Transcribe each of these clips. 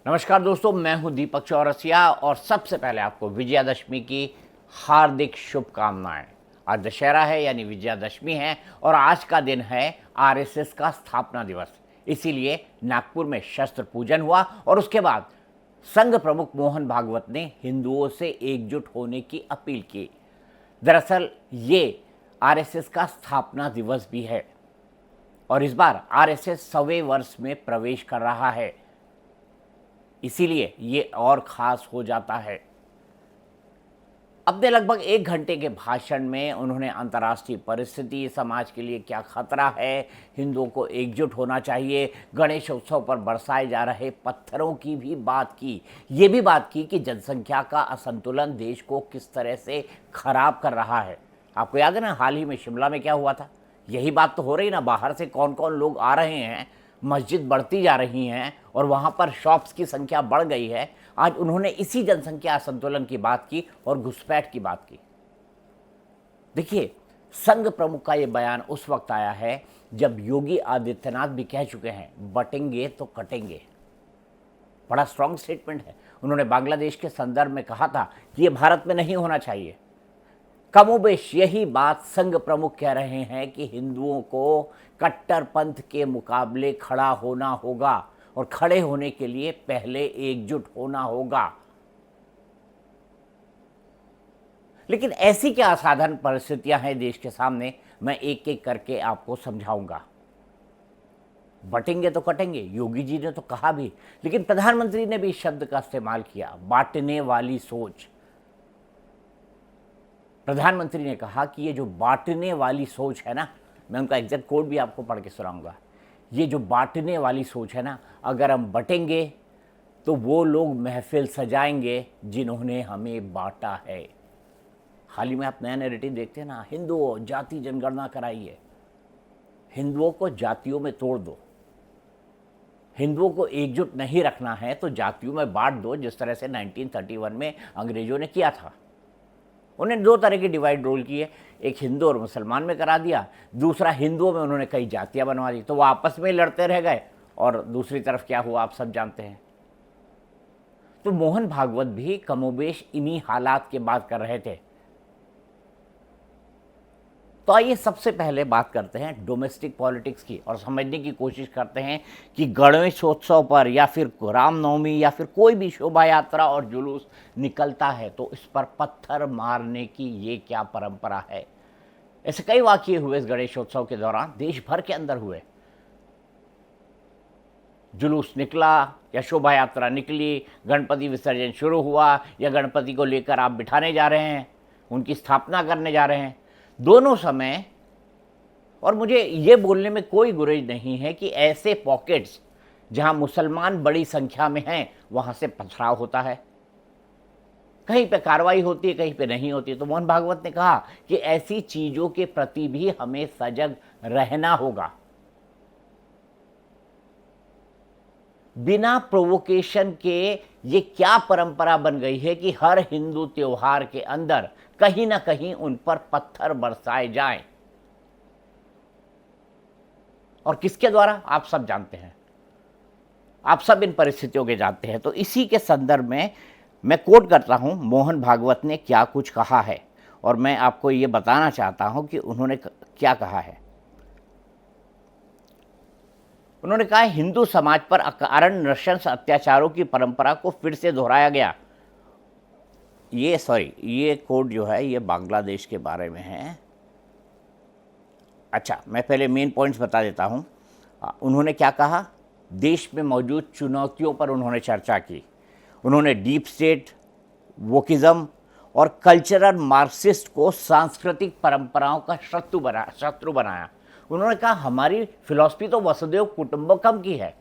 नमस्कार दोस्तों, मैं हूं दीपक चौरसिया और सबसे पहले आपको विजयादशमी की हार्दिक शुभकामनाएं। आज दशहरा है यानी विजयादशमी है और आज का दिन है आरएसएस का स्थापना दिवस। इसीलिए नागपुर में शस्त्र पूजन हुआ और उसके बाद संघ प्रमुख मोहन भागवत ने हिंदुओं से एकजुट होने की अपील की। दरअसल ये आरएसएस का स्थापना दिवस भी है और इस बार आरएसएस 100वें वर्ष में प्रवेश कर रहा है, इसीलिए ये और खास हो जाता है। अपने लगभग 1 घंटे के भाषण में उन्होंने अंतर्राष्ट्रीय परिस्थिति, समाज के लिए क्या खतरा है, हिंदुओं को एकजुट होना चाहिए, गणेश उत्सव पर बरसाए जा रहे पत्थरों की भी बात की। ये भी बात की कि जनसंख्या का असंतुलन देश को किस तरह से खराब कर रहा है। आपको याद है ना, हाल ही में शिमला में क्या हुआ था? यही बात तो हो रही ना, बाहर से कौन कौन लोग आ रहे हैं, मस्जिद बढ़ती जा रही हैं और वहाँ पर शॉप्स की संख्या बढ़ गई है। आज उन्होंने इसी जनसंख्या असंतुलन की बात की और घुसपैठ की बात की। देखिए, संघ प्रमुख का ये बयान उस वक्त आया है जब योगी आदित्यनाथ भी कह चुके हैं बटेंगे तो कटेंगे। बड़ा स्ट्रांग स्टेटमेंट है। उन्होंने बांग्लादेश के संदर्भ में कहा था कि ये भारत में नहीं होना चाहिए। कमोबेश यही बात संघ प्रमुख कह रहे हैं कि हिंदुओं को कट्टरपंथ के मुकाबले खड़ा होना होगा और खड़े होने के लिए पहले एकजुट होना होगा। लेकिन ऐसी क्या असाधारण परिस्थितियां हैं देश के सामने, मैं एक एक करके आपको समझाऊंगा। बटेंगे तो कटेंगे, योगी जी ने तो कहा भी, लेकिन प्रधानमंत्री ने भी इस शब्द का इस्तेमाल किया, बांटने वाली सोच। प्रधानमंत्री ने कहा कि ये जो बांटने वाली सोच है ना, मैं उनका एग्जैक्ट कोड भी आपको पढ़ के सुनाऊंगा। ये जो बांटने वाली सोच है ना, अगर हम बटेंगे तो वो लोग महफिल सजाएंगे जिन्होंने हमें बांटा है। हाल ही में आप नया नैरेटिव देखते हैं ना, हिंदुओं जाति जनगणना कराइए, हिंदुओं को जातियों में तोड़ दो, हिंदुओं को एकजुट नहीं रखना है तो जातियों में बांट दो, जिस तरह से 1931 में अंग्रेजों ने किया था। उन्हें 2 तरह की डिवाइड रोल की है, एक हिंदू और मुसलमान में करा दिया, दूसरा हिंदुओं में उन्होंने कई जातियां बनवा दी, तो वो आपस में लड़ते रह गए और दूसरी तरफ क्या हुआ आप सब जानते हैं। तो मोहन भागवत भी कमोबेश इन्हीं हालात की बात कर रहे थे। तो आइए सबसे पहले बात करते हैं डोमेस्टिक पॉलिटिक्स की और समझने की कोशिश करते हैं कि गणेशोत्सव पर या फिर रामनवमी या फिर कोई भी शोभा यात्रा और जुलूस निकलता है तो इस पर पत्थर मारने की ये क्या परंपरा है। ऐसे कई वाकये हुए इस गणेशोत्सव के दौरान, देश भर के अंदर हुए। जुलूस निकला या शोभा यात्रा निकली, गणपति विसर्जन शुरू हुआ या गणपति को लेकर आप बिठाने जा रहे हैं, उनकी स्थापना करने जा रहे हैं, दोनों समय। और मुझे ये बोलने में कोई गुरेज नहीं है कि ऐसे पॉकेट्स जहां मुसलमान बड़ी संख्या में हैं वहां से पथराव होता है, कहीं पे कार्रवाई होती है, कहीं पे नहीं होती। तो मोहन भागवत ने कहा कि ऐसी चीजों के प्रति भी हमें सजग रहना होगा। बिना प्रोवोकेशन के ये क्या परंपरा बन गई है कि हर हिंदू त्योहार के अंदर कहीं ना कहीं उन पर पत्थर बरसाए जाएं, और किसके द्वारा आप सब जानते हैं, आप सब इन परिस्थितियों के जानते हैं। तो इसी के संदर्भ में मैं कोट करता हूं मोहन भागवत ने क्या कुछ कहा है और मैं आपको ये बताना चाहता हूं कि उन्होंने क्या कहा है। उन्होंने कहा हिंदू समाज पर अकारण नृशंस अत्याचारों की परंपरा को फिर से दोहराया गया। ये कोड जो है ये बांग्लादेश के बारे में है। अच्छा, मैं पहले मेन पॉइंट्स बता देता हूँ। उन्होंने क्या कहा, देश में मौजूद चुनौतियों पर उन्होंने चर्चा की। उन्होंने डीप स्टेट, वोकिज्म और कल्चरल मार्क्सिस्ट को सांस्कृतिक परंपराओं का शत्रु बनाया। उन्होंने कहा हमारी फिलॉसफी तो वसुदेव कुटुंबकम की है,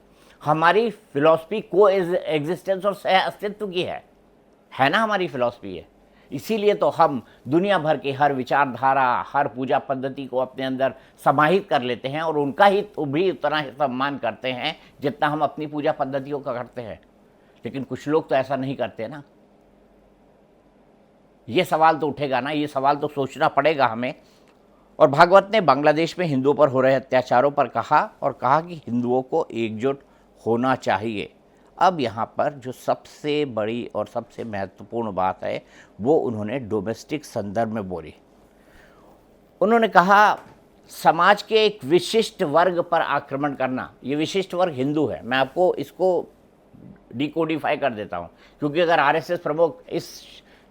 हमारी फिलॉसफी को एग्जिस्टेंस और सह अस्तित्व की है ना, हमारी फिलॉसफी है। इसीलिए तो हम दुनिया भर की हर विचारधारा, हर पूजा पद्धति को अपने अंदर समाहित कर लेते हैं और उनका ही भी उतना ही सम्मान करते हैं जितना हम अपनी पूजा पद्धतियों का करते हैं। लेकिन कुछ लोग तो ऐसा नहीं करते ना। ये सवाल तो उठेगा ना, ये सवाल तो सोचना पड़ेगा हमें। और भागवत ने बांग्लादेश में हिंदुओं पर हो रहे अत्याचारों पर कहा और कहा कि हिंदुओं को एकजुट होना चाहिए। अब यहाँ पर जो सबसे बड़ी और सबसे महत्वपूर्ण बात है वो उन्होंने डोमेस्टिक संदर्भ में बोली। उन्होंने कहा समाज के एक विशिष्ट वर्ग पर आक्रमण करना, ये विशिष्ट वर्ग हिंदू है। मैं आपको इसको डिकोडिफाई कर देता हूँ, क्योंकि अगर आरएसएस प्रमुख इस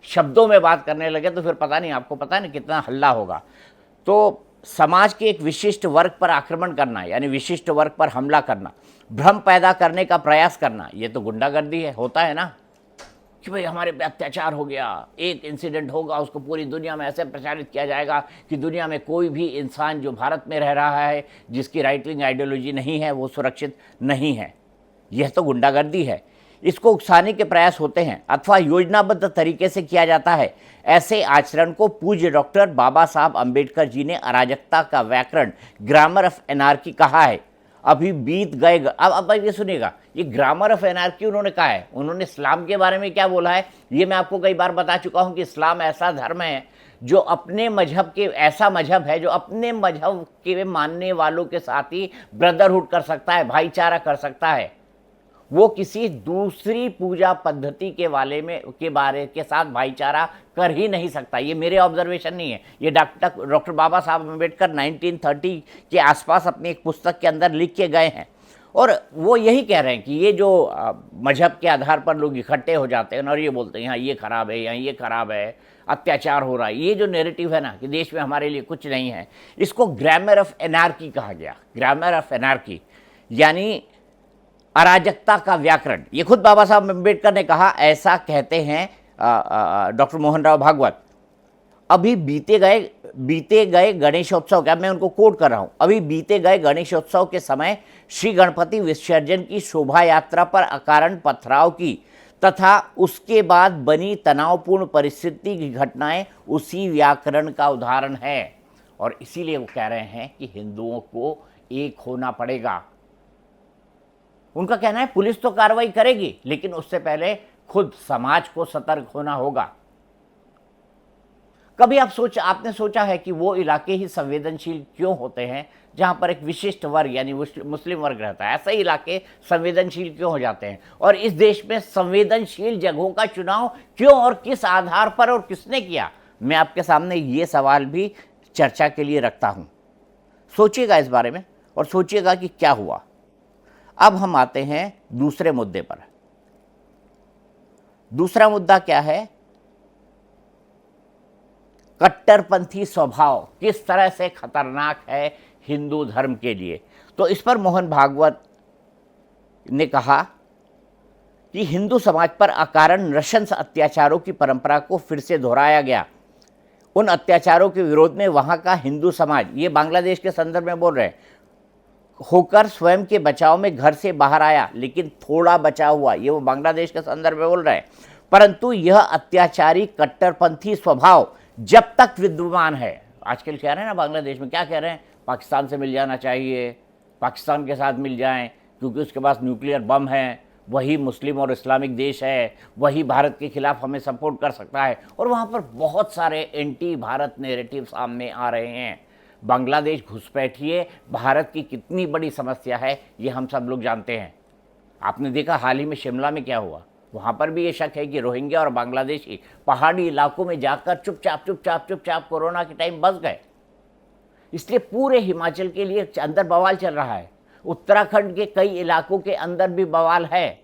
शब्दों में बात करने लगे तो फिर पता नहीं, आपको पता नहीं कितना हल्ला होगा। तो समाज के एक विशिष्ट वर्ग पर आक्रमण करना यानी विशिष्ट वर्ग पर हमला करना, भ्रम पैदा करने का प्रयास करना, ये तो गुंडागर्दी है, होता है ना कि भाई हमारे पे अत्याचार हो गया, एक इंसिडेंट होगा उसको पूरी दुनिया में ऐसे प्रचारित किया जाएगा कि दुनिया में कोई भी इंसान जो भारत में रह रहा है जिसकी राइट विंग आइडियोलॉजी नहीं है वो सुरक्षित नहीं है। यह तो गुंडागर्दी है। इसको उकसाने के प्रयास होते हैं अथवा योजनाबद्ध तरीके से किया जाता है। ऐसे आचरण को पूज्य डॉक्टर बाबा साहब अम्बेडकर जी ने अराजकता का व्याकरण, ग्रामर ऑफ एनार्की कहा है। अभी बीत गए, अब ये सुनिएगा, ये ग्रामर ऑफ एनार्की उन्होंने कहा है। उन्होंने इस्लाम के बारे में क्या बोला है ये मैं आपको कई बार बता चुका हूं कि इस्लाम ऐसा धर्म है जो अपने मजहब के, ऐसा मजहब है जो अपने मजहब के मानने वालों के साथ ही ब्रदरहुड कर सकता है, भाईचारा कर सकता है। वो किसी दूसरी पूजा पद्धति के बारे के साथ भाईचारा कर ही नहीं सकता। ये मेरे ऑब्जर्वेशन नहीं है, ये डॉक्टर बाबा साहब अम्बेडकर 1930 के आसपास अपनी एक पुस्तक के अंदर लिख के गए हैं। और वो यही कह रहे हैं कि ये जो मजहब के आधार पर लोग इकट्ठे हो जाते हैं और ये बोलते हैं यहाँ ये खराब है, यहाँ ये खराब है, अत्याचार हो रहा है, ये जो नैरेटिव है ना कि देश में हमारे लिए कुछ नहीं है, इसको ग्रामर ऑफ एनार्की कहा गया। ग्रामर ऑफ एनार्की यानी अराजकता का व्याकरण। ये खुद बाबा साहब अम्बेडकर ने कहा, ऐसा कहते हैं डॉक्टर मोहन राव भागवत। अभी बीते गए गणेशोत्सव, क्या मैं उनको कोट कर रहा हूं, अभी बीते गए गणेशोत्सव के समय श्री गणपति विसर्जन की शोभा यात्रा पर अकारण पथराव की तथा उसके बाद बनी तनावपूर्ण परिस्थिति की घटनाएं उसी व्याकरण का उदाहरण है। और इसीलिए वो कह रहे हैं कि हिंदुओं को एक होना पड़ेगा। उनका कहना है पुलिस तो कार्रवाई करेगी लेकिन उससे पहले खुद समाज को सतर्क होना होगा। कभी आपने सोचा है कि वो इलाके ही संवेदनशील क्यों होते हैं जहां पर एक विशिष्ट वर्ग यानी मुस्लिम वर्ग रहता है? ऐसे इलाके संवेदनशील क्यों हो जाते हैं? और इस देश में संवेदनशील जगहों का चुनाव क्यों और किस आधार पर और किसने किया? मैं आपके सामने ये सवाल भी चर्चा के लिए रखता हूं। सोचिएगा इस बारे में और सोचिएगा कि क्या हुआ। अब हम आते हैं दूसरे मुद्दे पर। दूसरा मुद्दा क्या है? कट्टरपंथी स्वभाव किस तरह से खतरनाक है हिंदू धर्म के लिए। तो इस पर मोहन भागवत ने कहा कि हिंदू समाज पर अकारण नृशंस अत्याचारों की परंपरा को फिर से दोहराया गया। उन अत्याचारों के विरोध में वहां का हिंदू समाज, ये बांग्लादेश के संदर्भ में बोल रहे हैं, होकर स्वयं के बचाव में घर से बाहर आया, लेकिन थोड़ा बचा हुआ, ये वो बांग्लादेश के संदर्भ में बोल रहे हैं। परंतु यह अत्याचारी कट्टरपंथी स्वभाव जब तक विद्यमान है, आजकल कह रहे हैं ना बांग्लादेश में, क्या कह रहे हैं, पाकिस्तान से मिल जाना चाहिए, पाकिस्तान के साथ मिल जाएं क्योंकि उसके पास न्यूक्लियर बम है, वही मुस्लिम और इस्लामिक देश है, वही भारत के खिलाफ हमें सपोर्ट कर सकता है। और वहाँ पर बहुत सारे एंटी भारत नैरेटिव सामने आ रहे हैं। बांग्लादेश घुसपैठिए भारत की कितनी बड़ी समस्या है ये हम सब लोग जानते हैं। आपने देखा हाल ही में शिमला में क्या हुआ, वहाँ पर भी ये शक है कि रोहिंग्या और बांग्लादेशी पहाड़ी इलाकों में जाकर चुपचाप कोरोना के टाइम बस गए। इसलिए पूरे हिमाचल के लिए अंदर बवाल चल रहा है, उत्तराखंड के कई इलाकों के अंदर भी बवाल है।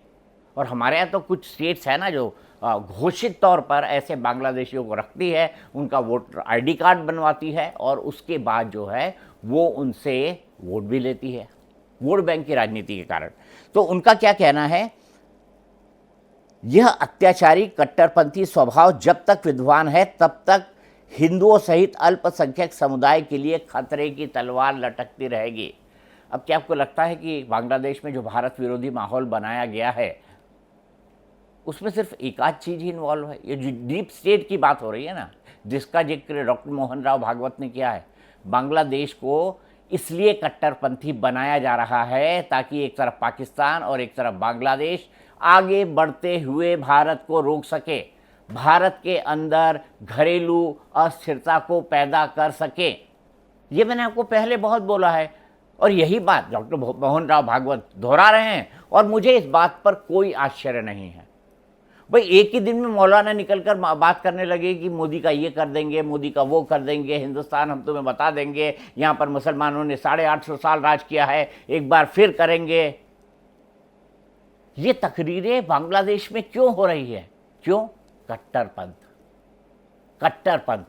और हमारे यहाँ तो कुछ स्टेट्स है ना जो घोषित तौर पर ऐसे बांग्लादेशियों को रखती है, उनका वोटर आईडी कार्ड बनवाती है और उसके बाद जो है वो उनसे वोट भी लेती है, वोट बैंक की राजनीति के कारण। तो उनका क्या कहना है, यह अत्याचारी कट्टरपंथी स्वभाव जब तक विद्वान है तब तक हिंदुओं सहित अल्पसंख्यक समुदाय के लिए खतरे की तलवार लटकती रहेगी। अब क्या आपको लगता है कि बांग्लादेश में जो भारत विरोधी माहौल बनाया गया है उसमें सिर्फ एक आध चीज़ ही इन्वॉल्व है? ये जो डीप स्टेट की बात हो रही है ना, जिसका जिक्र डॉक्टर मोहन राव भागवत ने किया है, बांग्लादेश को इसलिए कट्टरपंथी बनाया जा रहा है ताकि एक तरफ पाकिस्तान और एक तरफ बांग्लादेश आगे बढ़ते हुए भारत को रोक सके, भारत के अंदर घरेलू अस्थिरता को पैदा कर सके। ये मैंने आपको पहले बहुत बोला है और यही बात डॉक्टर मोहन राव भागवत दोहरा रहे हैं। और मुझे इस बात पर कोई आश्चर्य नहीं है। भाई एक ही दिन में मौलाना निकलकर बात करने लगे कि मोदी का ये कर देंगे, मोदी का वो कर देंगे, हिंदुस्तान हम तुम्हें बता देंगे, यहाँ पर मुसलमानों ने 850 साल राज किया है, एक बार फिर करेंगे। ये तकरीरें बांग्लादेश में क्यों हो रही है? क्यों? कट्टरपंथ, कट्टरपंथ।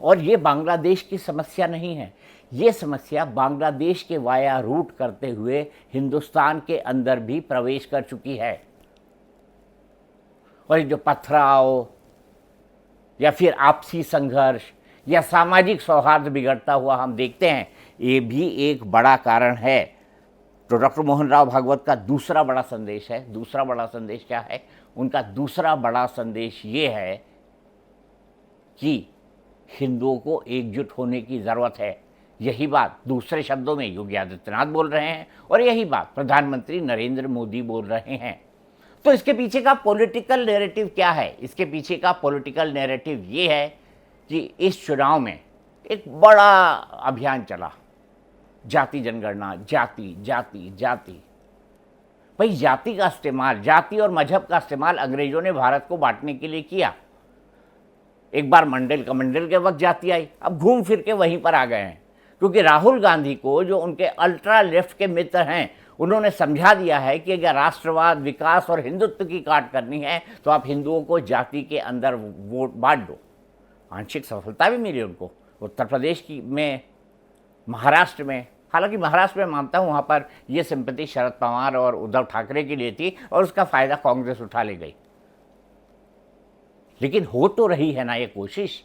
और ये बांग्लादेश की समस्या नहीं है, ये समस्या बांग्लादेश के वाया रूट करते हुए हिंदुस्तान के अंदर भी प्रवेश कर चुकी है। और ये जो पथराव या फिर आपसी संघर्ष या सामाजिक सौहार्द बिगड़ता हुआ हम देखते हैं, ये भी एक बड़ा कारण है। तो डॉक्टर मोहन राव भागवत का दूसरा बड़ा संदेश है। दूसरा बड़ा संदेश क्या है? उनका दूसरा बड़ा संदेश ये है कि हिंदुओं को एकजुट होने की ज़रूरत है। यही बात दूसरे शब्दों में योगी आदित्यनाथ बोल रहे हैं और यही बात प्रधानमंत्री नरेंद्र मोदी बोल रहे हैं। तो इसके पीछे का पॉलिटिकल नैरेटिव क्या है? इसके पीछे का पॉलिटिकल नैरेटिव ये है कि इस चुनाव में एक बड़ा अभियान चला, जाति जनगणना, जाति जाति जाति। भाई जाति का इस्तेमाल, जाति और मजहब का इस्तेमाल अंग्रेजों ने भारत को बांटने के लिए किया। एक बार मंडल के वक्त जाति आई, अब घूम फिर के वहीं पर आ गए हैं, क्योंकि राहुल गांधी को, जो उनके अल्ट्रा लेफ्ट के मित्र हैं, उन्होंने समझा दिया है कि अगर राष्ट्रवाद, विकास और हिंदुत्व की काट करनी है तो आप हिंदुओं को जाति के अंदर वोट बांट दो। आंशिक सफलता भी मिली उनको उत्तर प्रदेश में, महाराष्ट्र में। हालांकि महाराष्ट्र में मानता हूँ वहाँ पर ये सिंपैथी शरद पवार और उद्धव ठाकरे के लिए थी और उसका फ़ायदा कांग्रेस उठा ले गई, लेकिन हो तो रही है ना ये कोशिश।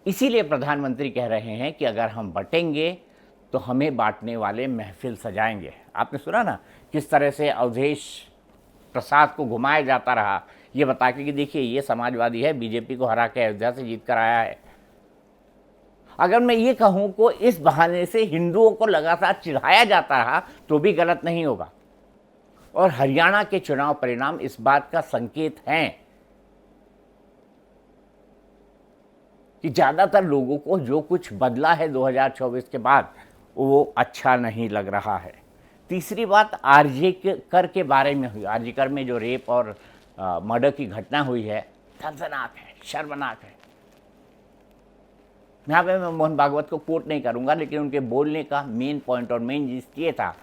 इसीलिए प्रधानमंत्री कह रहे हैं कि अगर हम बटेंगे तो हमें बांटने वाले महफिल सजाएंगे। आपने सुना ना किस तरह से अवधेश प्रसाद को घुमाया जाता रहा, ये बता के कि देखिए ये समाजवादी है, बीजेपी को हरा के अयोध्या से जीत कर आया है। अगर मैं ये कहूँ को इस बहाने से हिंदुओं को लगातार चिढ़ाया जाता रहा तो भी गलत नहीं होगा। और हरियाणा के चुनाव परिणाम इस बात का संकेत हैं कि ज़्यादातर लोगों को जो कुछ बदला है 2024 के बाद वो अच्छा नहीं लग रहा है। तीसरी बात आरजे कर के बारे में हुई। आरजे कर में जो रेप और मर्डर की घटना हुई है, दर्दनाक है, शर्मनाक है। यहाँ पे मैं मोहन भागवत को कोट नहीं करूँगा, लेकिन उनके बोलने का मेन पॉइंट और मेन चीज़ ये था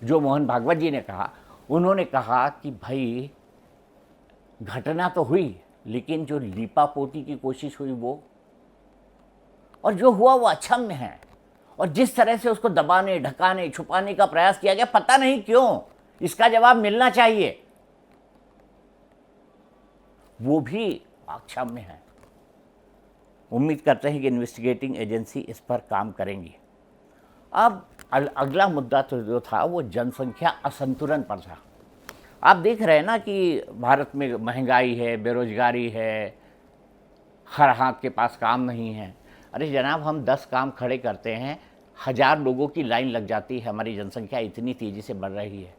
जो मोहन भागवत जी ने कहा। उन्होंने कहा कि भाई घटना तो हुई, लेकिन जो लीपापोती की कोशिश हुई वो, और जो हुआ वो अक्षम्य है। और जिस तरह से उसको दबाने, ढकाने, छुपाने का प्रयास किया गया, पता नहीं क्यों, इसका जवाब मिलना चाहिए, वो भी अक्षम्य है। उम्मीद करते हैं कि इन्वेस्टिगेटिंग एजेंसी इस पर काम करेंगी। अब अगला मुद्दा तो जो था वो जनसंख्या असंतुलन पर था। आप देख रहे हैं ना कि भारत में महंगाई है, बेरोजगारी है, हर हाथ के पास काम नहीं है। अरे जनाब, हम 10 काम खड़े करते हैं, 1000 लोगों की लाइन लग जाती है। हमारी जनसंख्या इतनी तेज़ी से बढ़ रही है।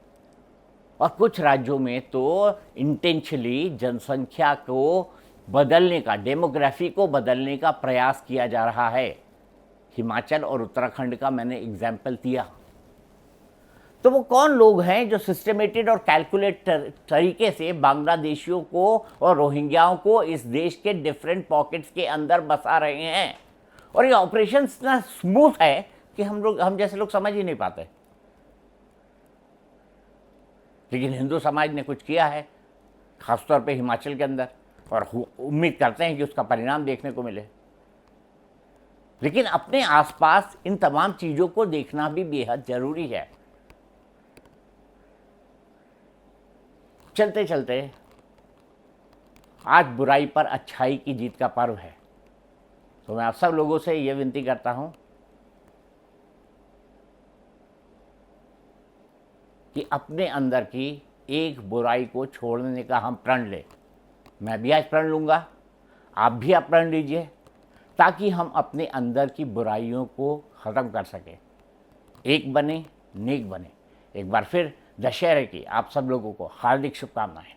और कुछ राज्यों में तो इंटेंशनली जनसंख्या को बदलने का, डेमोग्राफी को बदलने का प्रयास किया जा रहा है। हिमाचल और उत्तराखंड का मैंने एग्जाम्पल दिया। तो वो कौन लोग हैं जो सिस्टमेटेड और कैलकुलेट तरीके से बांग्लादेशियों को और रोहिंग्याओं को इस देश के डिफरेंट पॉकेट्स के अंदर बसा रहे हैं? और ये ऑपरेशन इतना स्मूथ है कि हम जैसे लोग समझ ही नहीं पाते। लेकिन हिंदू समाज ने कुछ किया है, खासतौर पे हिमाचल के अंदर, और उम्मीद करते हैं कि उसका परिणाम देखने को मिले। लेकिन अपने आसपास इन तमाम चीज़ों को देखना भी बेहद ज़रूरी है। चलते चलते आज बुराई पर अच्छाई की जीत का पर्व है। तो मैं आप सब लोगों से ये विनती करता हूँ कि अपने अंदर की एक बुराई को छोड़ने का हम प्रण लें। मैं भी आज प्रण लूँगा, आप भी आप प्रण लीजिए, ताकि हम अपने अंदर की बुराइयों को ख़त्म कर सकें, एक बने, नेक बने। एक बार फिर दशहरे की आप सब लोगों को हार्दिक शुभकामनाएं।